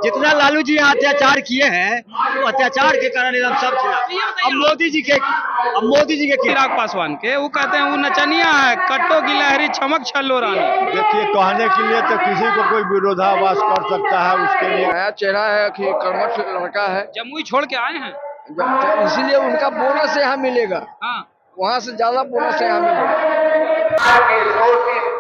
जितना लालू जी यहाँ अत्याचार किए हैं, वो अत्याचार के कारण हम सब खिलाफ। अब मोदी जी के चिराग पासवान के वो कहते हैं वो नचनिया है, कट्टो की लहरी चमक छल्लो रानी। देखिए, कहने के लिए तो किसी को कोई विरोधाभास कर सकता है, उसके लिए नया चेहरा है कि कर्मठ लड़का है, जमुई छोड़ के आए हैं। इसीलिए उनका बोनस यहाँ मिलेगा, हाँ। वहाँ से ज्यादा बोनस यहाँ मिलेगा।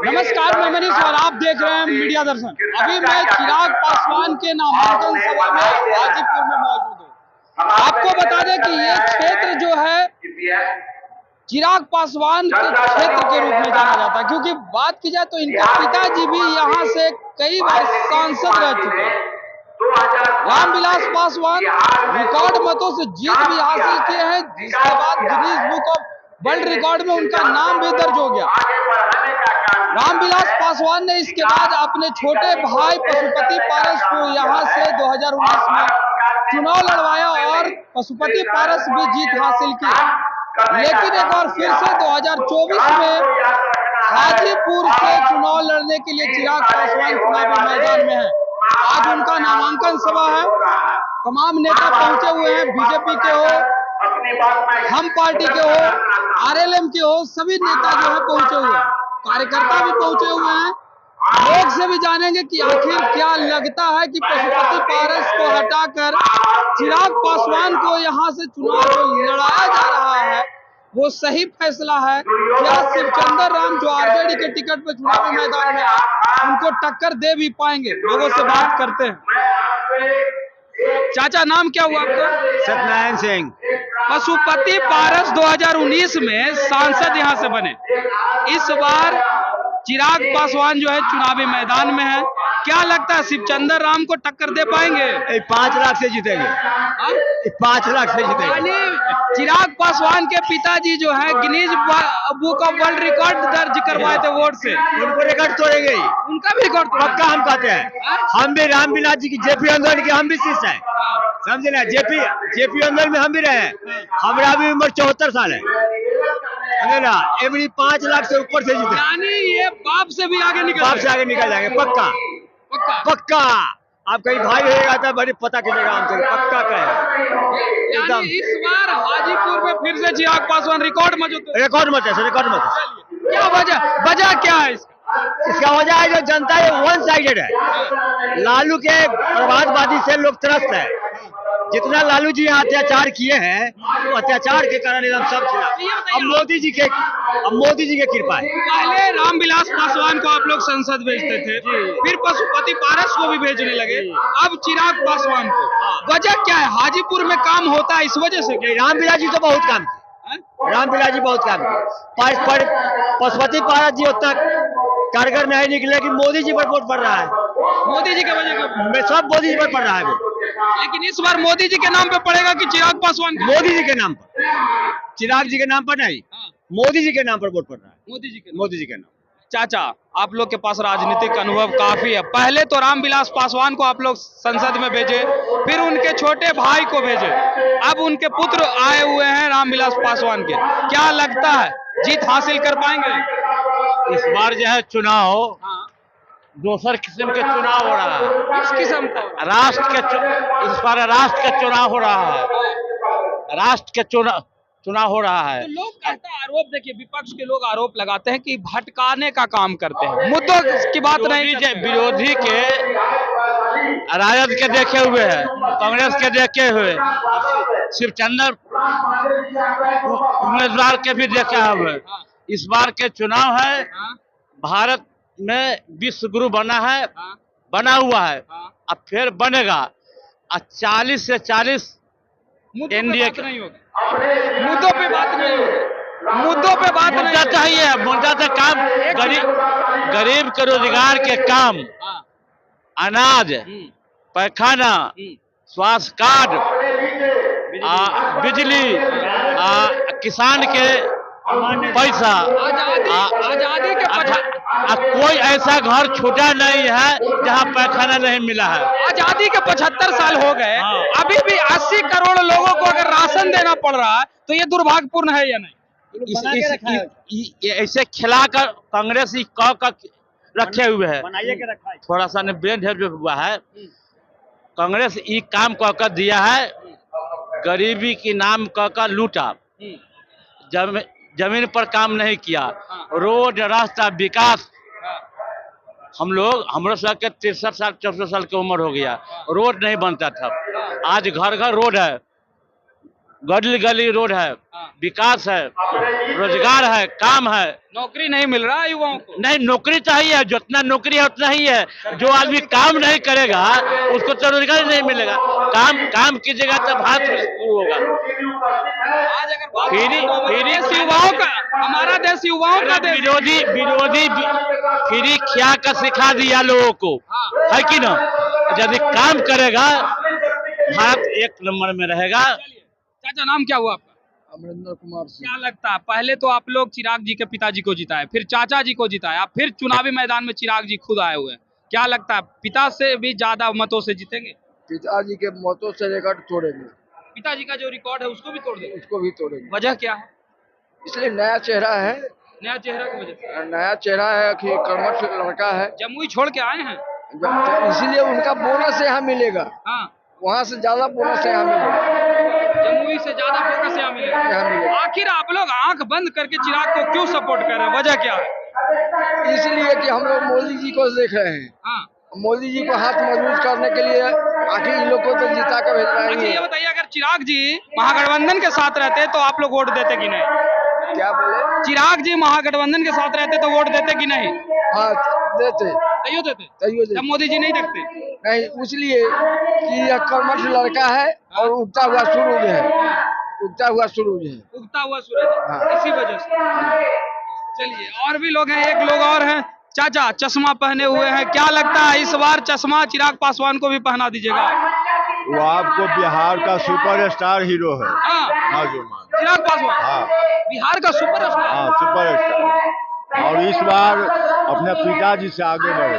नमस्कार, मैं मनीष और आप देख रहे हैं मीडिया दर्शन। अभी मैं चिराग पासवान के नामांकन सभा में हाजीपुर में मौजूद हूँ। आपको बता दें कि ये क्षेत्र जो है चिराग पासवान के क्षेत्र के रूप में जाना जाता है, क्योंकि बात की जाए तो इनके पिताजी भी यहाँ से कई बार सांसद रह चुके हैं। रामविलास पासवान रिकॉर्ड मतों से जीत भी हासिल किए हैं, जिसके बाद Guinness book of world record में उनका नाम भी दर्ज हो गया। रामविलास पासवान ने इसके बाद अपने छोटे भाई पशुपति पारस को यहाँ से 2019 में चुनाव लड़वाया और पशुपति पारस भी जीत हासिल की। लेकिन एक बार फिर से 2024 में हाजीपुर से चुनाव लड़ने के लिए चिराग पासवान चुनावी मैदान में है। आज उनका नामांकन सभा है। तमाम नेता पहुंचे हुए हैं, बीजेपी के हो, हम पार्टी के हो, आरएलएम के हो, सभी नेता जो है पहुंचे हुए हैं, कार्यकर्ता भी पहुंचे हुए हैं। लोग से भी जानेंगे कि आखिर क्या लगता है कि पशुपति पारस को हटाकर चिराग पासवान को यहां से चुनाव लड़ाया जा रहा है, वो सही फैसला है। क्या शिवचंद्र राम जो आरजेडी के टिकट पर चुनावी मैदान में उनको टक्कर दे भी पाएंगे? लोगों से बात करते हैं। चाचा, नाम क्या हुआ आपका? सत्यनारायण सिंह। पशुपति पारस 2019 में सांसद यहां से बने। इस बार चिराग पासवान जो है चुनावी मैदान में है। क्या लगता है शिवचंद्र राम को टक्कर दे पाएंगे? 5 लाख से जीतेंगे। 5 लाख से जीतेंगे। चिराग पासवान के पिताजी जो है Guinness book of world record दर्ज करवाए थे वोट से, उनको रिकॉर्ड तोड़ेंगे ही। उनका भी रिकॉर्ड पक्का हम कहते हैं। हम भी रामविलास जी की जेपी आंदोलन के हम भी शिष्य हैं, समझे ना। जेपी आंदोलन में हम भी रहे। हमारा भी उम्र 74 साल है ना। एवरी 5 लाख से ऊपर से जीते, यानी ये बाप से भी आगे निकल जाएंगे। पक्का। आप कहीं भाई रहेगा तो बड़ी पता चलेगा हमसे, पक्का कहे एकदम। इस बार हाजीपुर में फिर से चिराग पासवान रिकॉर्ड मत है। क्या वजह क्या है इसका वजह है जो जनता ये वन साइडेड है। लालू के बर्बादबादी से लोग त्रस्त है। जितना लालू जी यहाँ अत्याचार किए हैं, वो अत्याचार के कारण हम सब खिलाफ। अब मोदी जी के कृपा है। पहले रामविलास पासवान को आप लोग संसद भेजते थे, फिर पशुपति पारस को भी भेजने लगे, अब चिराग पासवान को। वजह क्या है? हाजीपुर में काम होता है इस वजह से? रामविलास जी तो बहुत काम, रामविलास जी बहुत काम। पशुपति पारस जी उतना कारगर नहीं निकले कि मोदी जी पर वोट पड़ रहा है। मोदी जी के वजह सब मोदी जी पर पड़ रहा है। लेकिन इस बार मोदी जी के नाम पे पड़ेगा कि चिराग पासवान? मोदी जी के नाम पर। चिराग जी के नाम पर नहीं, मोदी जी के नाम पर वोट पड़ रहा है। मोदी जी के नाम। चाचा, आप लोग के पास राजनीतिक अनुभव काफी है। पहले तो रामविलास पासवान को आप लोग संसद में भेजे, फिर उनके छोटे भाई को भेजे, अब उनके पुत्र आए हुए हैं रामविलास पासवान के। क्या लगता है जीत हासिल कर पाएंगे? इस बार जो है चुनाव दूसर किस्म के चुनाव हो रहा है। किस किस्म का? इस बार राष्ट्र का चुनाव हो रहा है। राष्ट्र के चुनाव हो रहा है। तो लोग कहते हैं, आरोप देखिए, विपक्ष के लोग आरोप लगाते हैं कि भटकाने का काम करते हैं, मुद्दों की बात नहीं करते। विरोधी के राजद के देखे हुए है, कांग्रेस के देखे हुए, शिवचंद्र उम्मीदवार के भी देखे हुए। इस बार के चुनाव है, भारत में विश्व गुरु बना हुआ है, अब फिर बनेगा। 40 से 40 एनडीए नहीं होगा। मुद्दों पे बात नहीं होगी। मुद्दा चाहिए। मुद्दा तो काम, गरीब के रोजगार के काम, अनाज, पैखाना, स्वास्थ्य कार्ड, बिजली, किसान के पैसा, आजादी के कोई ऐसा घर छूटा नहीं है जहां पैखाना नहीं मिला है। आजादी के 75 साल हो गए, अभी भी 80 करोड़ लोगों को अगर राशन देना पड़ रहा है तो ये दुर्भाग्यपूर्ण है या नहीं? ऐसे खिलाकर कांग्रेस कह रखे हुए है। थोड़ा सा ब्रेन हेल्प हुआ है। कांग्रेस ये काम कर दिया है, गरीबी के नाम कर लूटा, जमीन पर काम नहीं किया, रोड रास्ता विकास। हम लोग के 63 साल 64 साल की उम्र हो गया, रोड नहीं बनता था, आज घर घर रोड है, गली गली रोड है, विकास है, रोजगार है, काम है। नौकरी नहीं मिल रहा है युवाओं को। नहीं, नौकरी चाहिए, जितना नौकरी है उतना ही है। जो आदमी काम नहीं करेगा उसको तो रोजगार नहीं मिलेगा। काम कीजिएगा तब हाथ होगा। आज अगर बात देश युवाओं का, हमारा देश युवाओं का देश। विरोधी फ्री खिया कर सिखा दिया लोगों को, है कि ना? यदि काम करेगा भारत एक नंबर में रहेगा। चाचा नाम क्या हुआ आपका? अमरिंदर कुमार सिंह। क्या लगता है, पहले तो आप लोग चिराग जी के पिताजी को जिताए, फिर चाचा जी को जिताया, फिर चुनावी मैदान में चिराग जी खुद आए हुए हैं, क्या लगता है पिता से भी ज्यादा मतों से जीतेंगे? पिताजी के मतों से रिकॉर्ड तोड़ेंगे। पिताजी का जो रिकॉर्ड है उसको भी तोड़ देंगे। उसको भी तोड़ेंगे। वजह क्या है? इसलिए नया चेहरा है। नया चेहरा की वजह से। नया चेहरा है कि कर्मठ लड़का है, जमुई छोड़ के आए हैं। इसीलिए उनका बोनस यहाँ मिलेगा। हाँ, वहाँ से ज्यादा बोनस यहाँ मिलेगा। जमुई से ज्यादा बोनस यहाँ मिलेगा। यहाँ मिलेगा। आखिर आप लोग आंख बंद करके चिराग को क्यों सपोर्ट कर रहे हैं, वजह क्या है? इसलिए कि हम लोग मोदी जी को देख रहे हैं। हाँ, मोदी जी को हाथ मजबूत करने के लिए आखिर इन लोग को तो जिता कर भेज रहे अच्छा ये हैं। बताइए, अगर चिराग जी महागठबंधन के साथ रहते तो आप लोग वोट देते कि नहीं? क्या बोले? चिराग जी महागठबंधन के साथ रहते तो वोट देते कि नहीं? हाँ देते, तैयो देते। तैयो जब देते। मोदी जी नहीं देखते। नहीं, इसलिए कि यह कर्मठ लड़का है और उगता हुआ सूरज है। उगता हुआ सूरज है। उगता हुआ सूरज। हाँ। इसी वजह से। चलिए और भी लोग हैं, एक लोग और हैं। चाचा चश्मा पहने हुए हैं, क्या लगता है इस बार चश्मा चिराग पासवान को भी पहना दीजिएगा? वो आपको बिहार का सुपरस्टार हीरो है। हाँ, नौजवान। चिराग पासवान हाँ बिहार का सुपरस्टार। हाँ, सुपरस्टार। और इस बार अपने पिताजी से आगे बढ़े।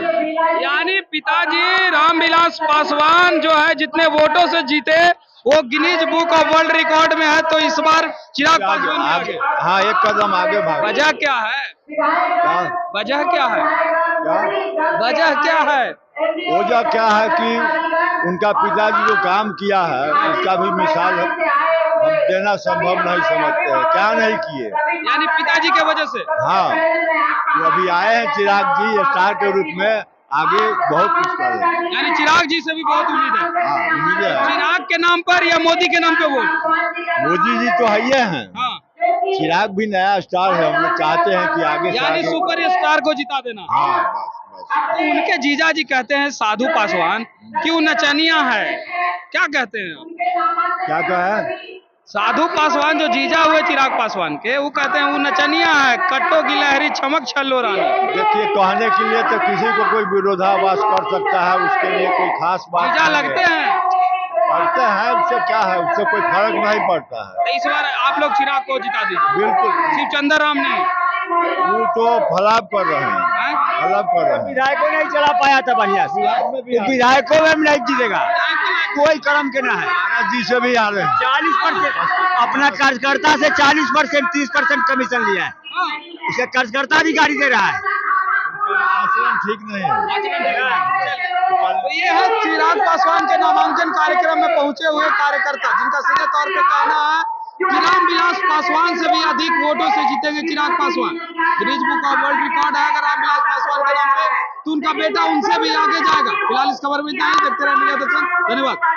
यानी पिताजी रामविलास पासवान जो है जितने वोटों से जीते वो Guinness book of world record में है, तो इस बार चिराग पासवान आगे, हाँ, एक कदम आगे भागे। वजह क्या है? क्या? वजह क्या है? क्या? वजह क्या है? वजह क्या है कि उनका पिताजी जो काम किया है उसका भी मिसाल हम देना संभव नहीं समझते हैं। क्या नहीं किए? यानी पिताजी के वजह से। हाँ, वो अभी आए हैं चिराग जी स्टार के रूप में, आगे बहुत कुछ करेंगे। यानी चिराग जी से भी बहुत उम्मीद है। हाँ, उम्मीद है। चिराग के नाम पर या मोदी के नाम पे वोट? मोदी जी तो है ही हैं। हाँ, चिराग भी नया स्टार है, हम लोग चाहते हैं कि आगे से यानी आगे- सुपर स्टार को जिता देना। हाँ, बस बस। तो उनके जीजा जी कहते हैं साधु पासवान क्यों नचनिया है, क्या कहते हैं आप? क्या कहा? साधु पासवान जो जीजा हुए चिराग पासवान के, वो कहते हैं वो नचनिया है, कट्टो की लहरी चमक छल्लो रानी। देखिए, कहने के लिए तो किसी को कोई विरोधाभास कर सकता है, उसके लिए कोई खास बात जीजा नहीं है। लगते हैं। करते हैं, उससे क्या है, उससे कोई फर्क नहीं पड़ता है। तो इस बार आप लोग चिराग को जिता दीजिए। बिल्कुल। सिर्फ चंद्रराम नहीं। वो तो फलाप कर रहे हैं, हैं? फलाप कर रहे हैं। विधायकों नहीं चला पाया था बढ़िया से, विधायकों में नहीं जीतेगा, कोई कर्म के ना है। महाराज जी से भी आ रहे हैं। 40% अपना कार्यकर्ता से 40% 30% कमीशन लिया है, हाँ, उसे कार्यकर्ता भी गाड़ी दे रहा है। आचरण ठीक नहीं है। तो ये है चिराग पासवान के नामांकन कार्यक्रम में पहुंचे हुए कार्यकर्ता, जिनका सीधे तौर पे कहना है कि रामविलास पासवान से भी अधिक वोटों से जीतेंगे Chirag Paswan. Guinness book of world record है अगर रामविलास पासवान के नाम पे, तो उनका बेटा उनसे भी आगे जाएगा। फिलहाल इस खबर में इतना ही, देखते रहे मीडिया दर्शन। धन्यवाद।